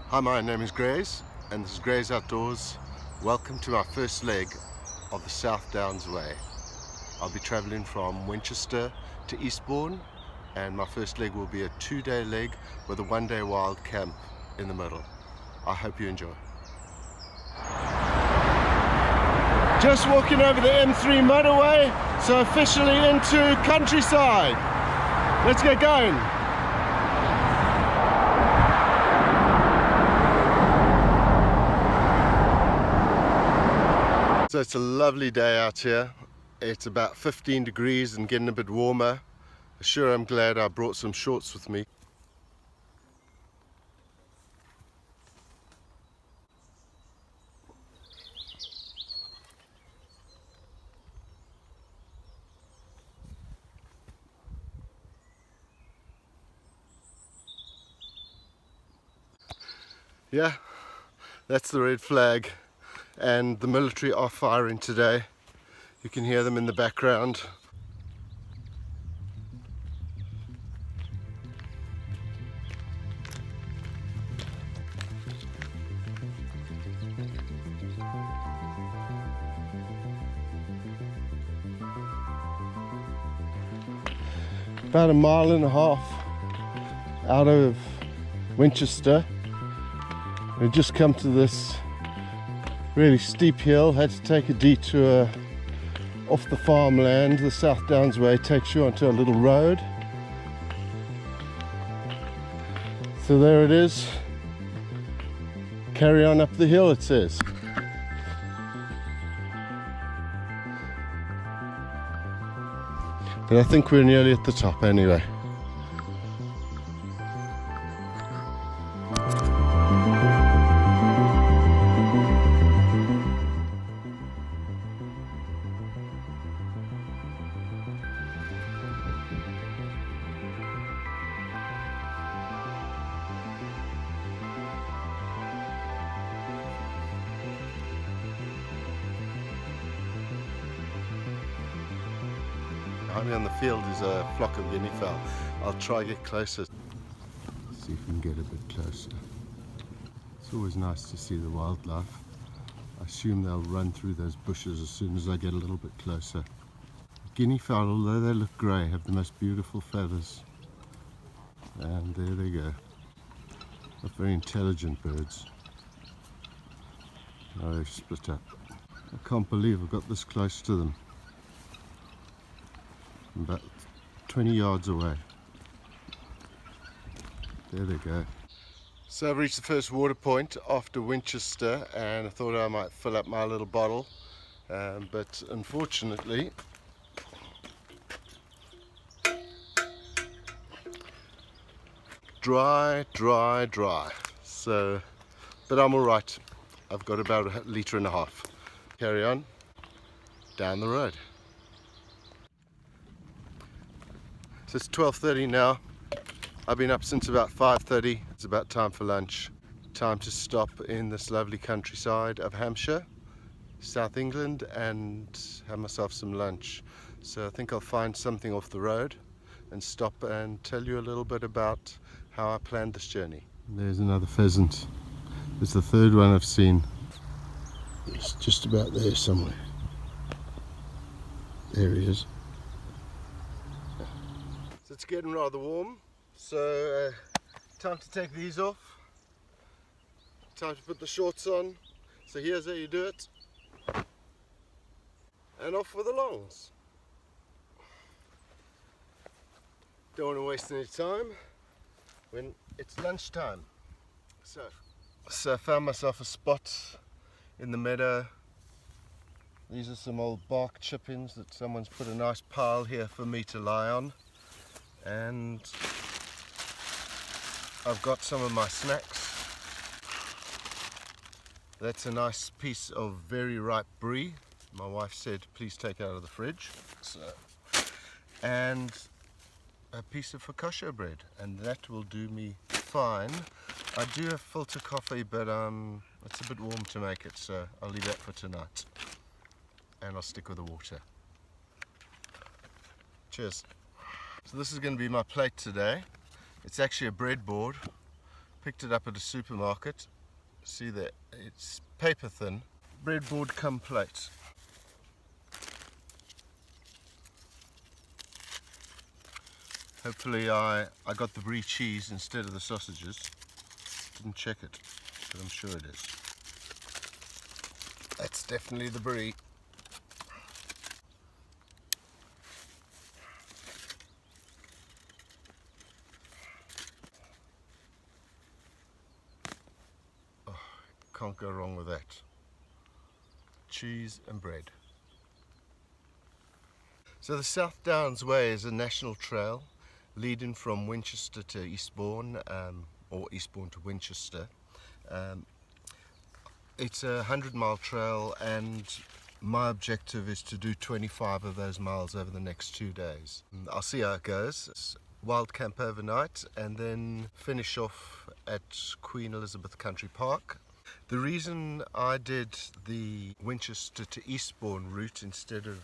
Hi, my name is Grace and this is Grace Outdoors. Welcome to my first leg of the South Downs Way. I'll be travelling from Winchester to Eastbourne, and my first leg will be a 2-day leg with a 1-day wild camp in the middle. I hope you enjoy. Just walking over the M3 motorway, so officially into countryside. Let's get going. So it's a lovely day out here. It's about 15 degrees and getting a bit warmer. Sure, I'm glad I brought some shorts with me. Yeah, that's the red flag. And the military are firing today. You can hear them in the background. About a mile and a half out of Winchester. We've just come to this really steep hill, had to take a detour off the farmland. The South Downs Way takes you onto a little road. So there it is. Carry on up the hill, it says. But I think we're nearly at the top anyway. Behind me on the field is a flock of guinea fowl. I'll try to get closer. See if we can get a bit closer. It's always nice to see the wildlife. I assume they'll run through those bushes as soon as I get a little bit closer. Guinea fowl, although they look grey, have the most beautiful feathers. And there they go. They're very intelligent birds. Oh, they've split up. I can't believe I've got this close to them. About 20 yards away. There they go. So I've reached the first water point after Winchester, and I thought I might fill up my little bottle, but unfortunately dry. So, but I'm all right. I've got about a litre and a half. Carry on down the road. So it's 12:30 now. I've been up since about 5:30. It's about time for lunch. Time to stop in this lovely countryside of Hampshire, South England, and have myself some lunch. So I think I'll find something off the road and stop and tell you a little bit about how I planned this journey. There's another pheasant. It's the third one I've seen. It's just about there somewhere. There he is. So it's getting rather warm, so time to take these off. Time to put the shorts on. So here's how you do it. And off with the longs. Don't want to waste any time when it's lunchtime. So I found myself a spot in the meadow. These are some old bark chippings that someone's put a nice pile here for me to lie on. And I've got some of my snacks. That's a nice piece of very ripe brie. My wife said please take it out of the fridge. So, and a piece of focaccia bread, and that will do me fine. I do have filter coffee, but it's a bit warm to make it, so I'll leave that for tonight. And I'll stick with the water. Cheers. So this is going to be my plate today. It's actually a breadboard, Picked it up at a supermarket. See there, it's paper thin. Breadboard cum plate. Hopefully I got the brie cheese instead of the sausages. Didn't check it, but I'm sure it is. That's definitely the brie. Oh, can't go wrong with that. Cheese and bread. So the South Downs Way is a national trail leading from Winchester to Eastbourne, or Eastbourne to Winchester. It's a 100-mile trail, and my objective is to do 25 of those miles over the next 2 days. I'll see how it goes. It's wild camp overnight and then finish off at Queen Elizabeth Country Park. The reason I did the Winchester to Eastbourne route instead of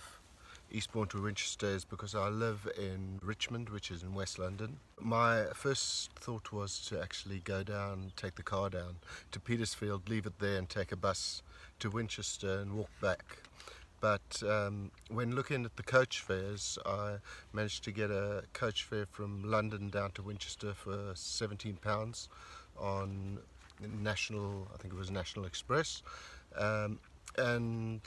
Eastbourne to Winchester is because I live in Richmond, which is in West London. My first thought was to actually go down, take the car down to Petersfield, leave it there and take a bus to Winchester and walk back. But when looking at the coach fares, I managed to get a coach fare from London down to Winchester for £17 on National, I think it was National Express. And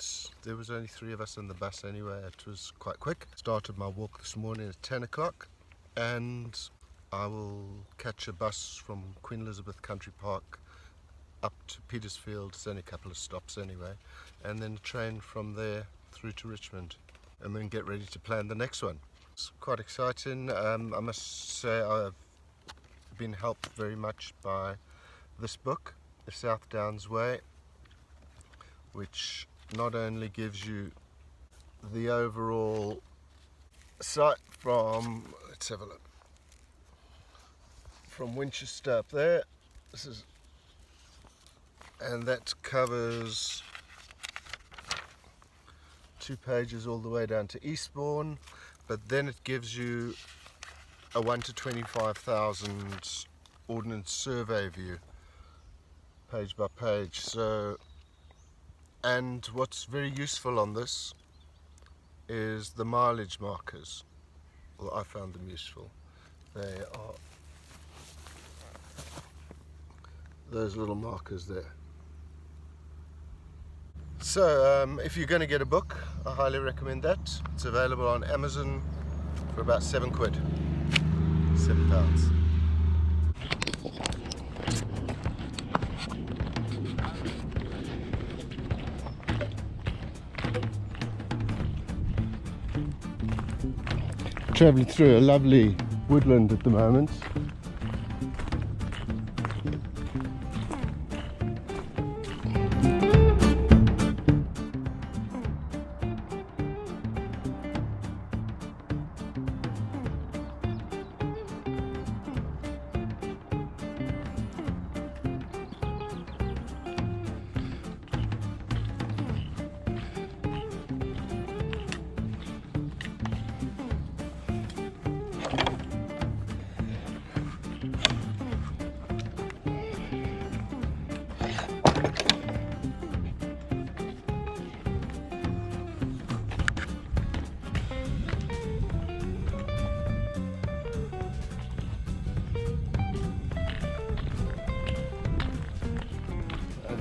there was only 3 of us on the bus anyway. It was quite quick. Started my walk this morning at 10 o'clock, and I will catch a bus from Queen Elizabeth Country Park up to Petersfield. It's only a couple of stops anyway, and then a train from there through to Richmond, and then get ready to plan the next one. It's quite exciting. I must say I've been helped very much by this book, The South Downs Way, which not only gives you the overall sight from, let's have a look, from Winchester up there, and that covers 2 pages all the way down to Eastbourne, but then it gives you a 1 to 25,000 ordnance survey view, page by page. And what's very useful on this is the mileage markers. Well, I found them useful. They are those little markers there. So if you're going to get a book, I highly recommend that. It's available on Amazon for about £7, £7. Travelling through a lovely woodland at the moment.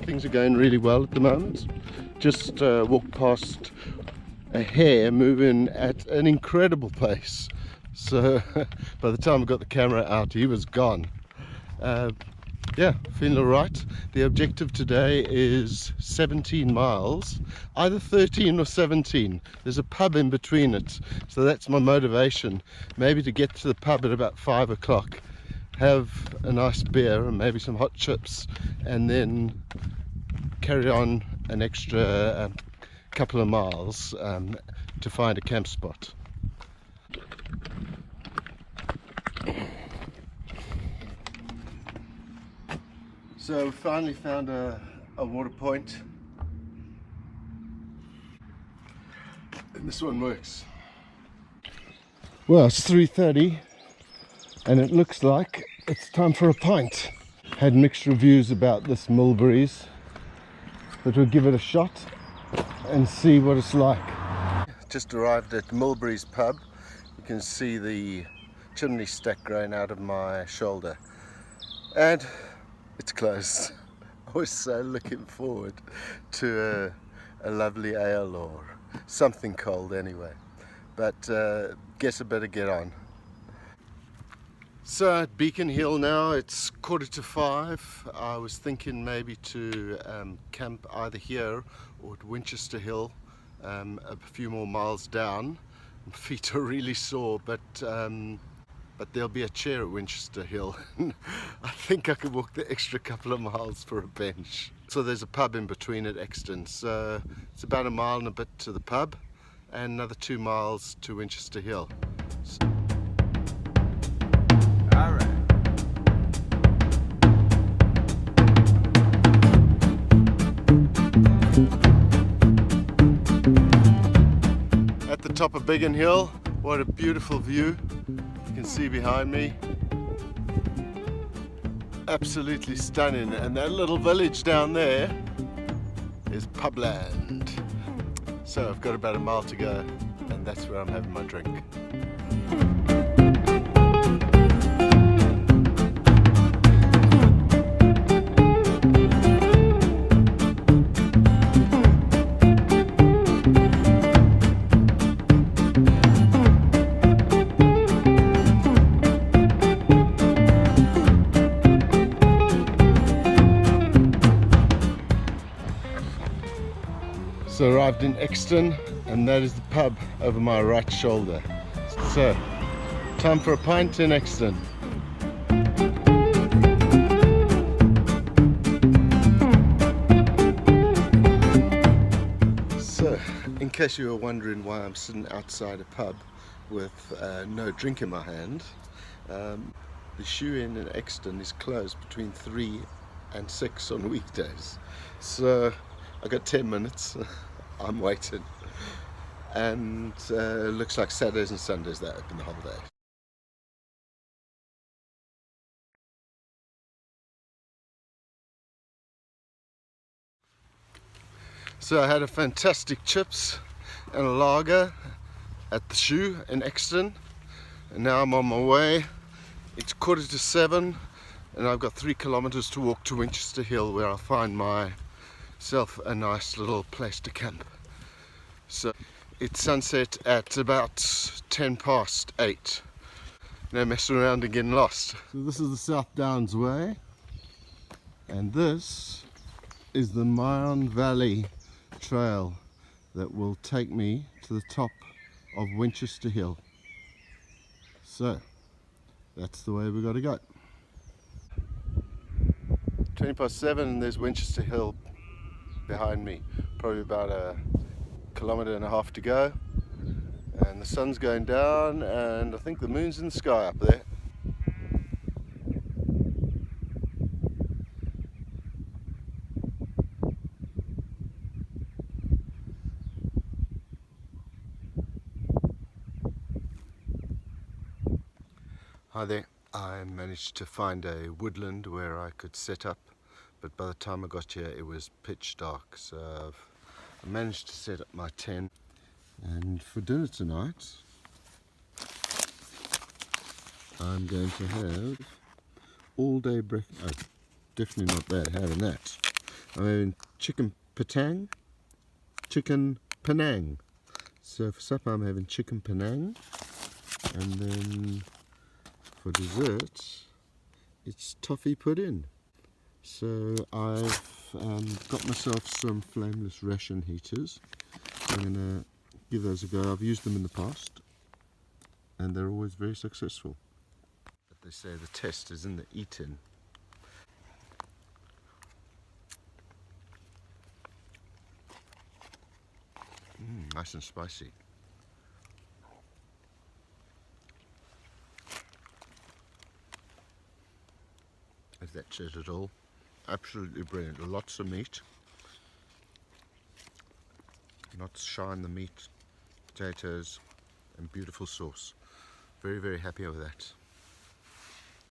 Things are going really well at the moment. Just walked past a hare moving at an incredible pace. So by the time I got the camera out, he was gone. Yeah, feeling all right. The objective today is 17 miles, either 13 or 17. There's a pub in between it, so that's my motivation. Maybe to get to the pub at about 5 o'clock, have a nice beer and maybe some hot chips, and then carry on an extra couple of miles to find a camp spot. So we finally found a water point, and this one works. Well, it's 3:30 and it looks like it's time for a pint. had mixed reviews about this mulberries, but we'll give it a shot and see what it's like. Just arrived at Mulberry's pub. You can see the chimney stack growing out of my shoulder, and it's closed. I was so looking forward to a lovely ale or something cold anyway, but guess I better get on. So at Beacon Hill now, it's 4:45. I was thinking maybe to camp either here or at Winchester Hill, a few more miles down. My feet are really sore, but there'll be a chair at Winchester Hill. I think I could walk the extra couple of miles for a bench. So there's a pub in between at Exton, so it's about a mile and a bit to the pub and another 2 miles to Winchester Hill. At the top of Biggin Hill, what a beautiful view you can see behind me. Absolutely stunning, and that little village down there is publand. So I've got about a mile to go, and that's where I'm having my drink. So arrived in Exton, and that is the pub over my right shoulder. So, time for a pint in Exton. So, in case you were wondering why I'm sitting outside a pub with no drink in my hand, the shoe inn in Exton is closed between 3 and 6 on weekdays. So I got 10 minutes. I'm waiting, and looks like Saturdays and Sundays they're open the whole day. So I had a fantastic chips and a lager at the shoe in Exton, and now I'm on my way. It's 7:15, and I've got 3 kilometers to walk to Winchester Hill, where I'll find myself a nice little place to camp. So it's sunset at about 8:10. No messing around and getting lost. So this is the South Downs Way, and this is the Mayon Valley Trail that will take me to the top of Winchester Hill. So that's the way we got to go. 7:20, and there's Winchester Hill behind me. Probably about a 1.5 kilometers to go, and the sun's going down, and I think the moon's in the sky up there. Hi there. I managed to find a woodland where I could set up, but by the time I got here it was pitch dark, so I managed to set up my tent. And for dinner tonight I'm going to have all day breakfast. Oh, definitely not that, having that. I'm having chicken Penang. So for supper I'm having chicken Penang, and then for dessert it's toffee pudding. So I've got myself some flameless ration heaters. I'm going to give those a go. I've used them in the past and they're always very successful. But they say the test is in the eating. Nice and spicy. If that says it all. Absolutely brilliant. Lots of meat. Not shine the meat, potatoes, and beautiful sauce. Very, very happy with that.